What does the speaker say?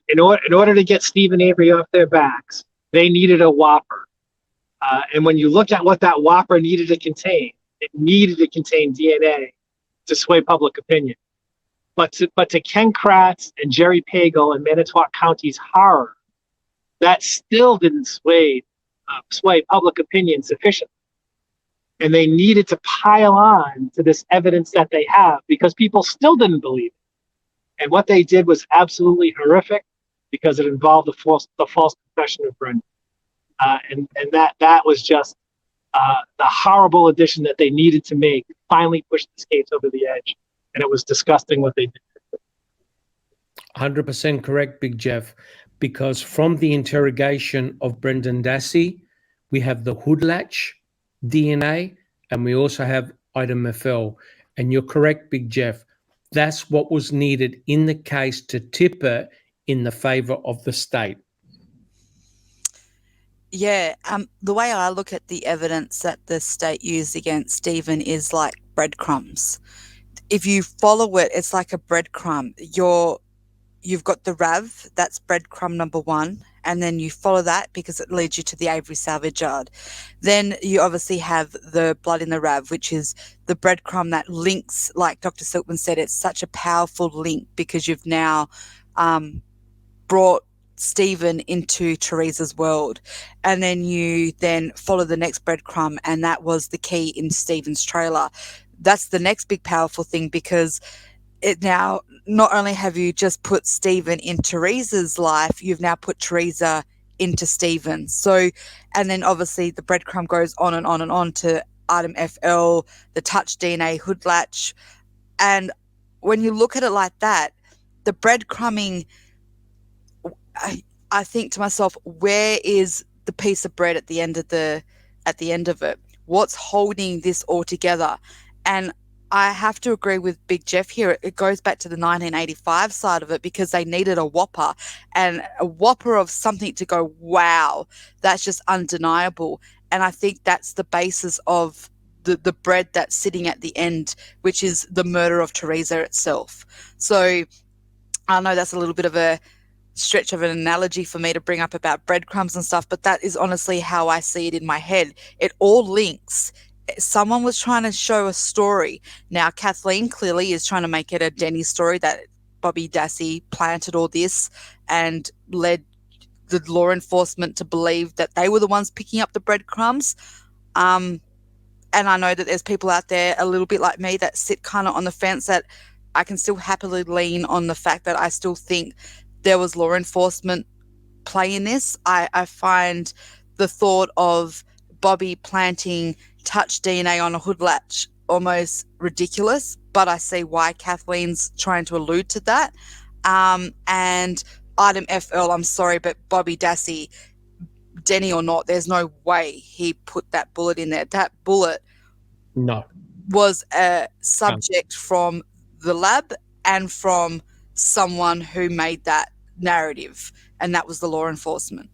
In order to get Steve and Avery off their backs, they needed a Whopper. And when you look at what that Whopper needed to contain, it needed to contain DNA to sway public opinion. But to Ken Kratz and Jerry Pagel and Manitowoc County's horror, that still didn't sway public opinion sufficiently. And they needed to pile on to this evidence that they have because people still didn't believe it. And what they did was absolutely horrific because it involved the false confession of Brendan. And that was just the horrible addition that they needed to make, finally push this case over the edge. And it was disgusting what they did. 100% correct, Big Jeff, because from the interrogation of Brendan Dassey, we have the hood latch DNA, and we also have item FL. And you're correct, Big Jeff. That's what was needed in the case to tip it in the favor of the state. Yeah, the way I look at the evidence that the state used against Stephen is like breadcrumbs. If you follow it, it's like a breadcrumb. You've got the RAV, that's breadcrumb number one, and then you follow that because it leads you to the Avery salvage yard. Then you obviously have the blood in the RAV, which is the breadcrumb that links, like Dr. Silkman said, it's such a powerful link because you've now brought Stephen into Teresa's world. And then you then follow the next breadcrumb, and that was the key in Stephen's trailer. That's the next big powerful thing because it now, not only have you just put Stephen in Teresa's life, you've now put Teresa into Stephen. So, and then obviously the breadcrumb goes on and on and on to item FL, the touch DNA, hood latch. And when you look at it like that, the breadcrumbing, I think to myself, where is the piece of bread at the end of it? What's holding this all together? And I have to agree with Big Jeff here. It goes back to the 1985 side of it because they needed a Whopper, and a Whopper of something to go, wow, that's just undeniable. And I think that's the basis of the bread that's sitting at the end, which is the murder of Teresa itself. So I know that's a little bit of a stretch of an analogy for me to bring up about breadcrumbs and stuff, but that is honestly how I see it in my head. It all links. Someone was trying to show a story. Now, Kathleen clearly is trying to make it a Denny story that Bobby Dassey planted all this and led the law enforcement to believe that they were the ones picking up the breadcrumbs. And I know that there's people out there a little bit like me that sit kind of on the fence, that I can still happily lean on the fact that I still think there was law enforcement play in this. I find the thought of Bobby planting touch DNA on a hood latch almost ridiculous, but I see why Kathleen's trying to allude to that. And item FL, I'm sorry, but Bobby Dassey, Denny or not, there's no way he put that bullet in there. That bullet was a subject from the lab and from someone who made that narrative, and that was the law enforcement.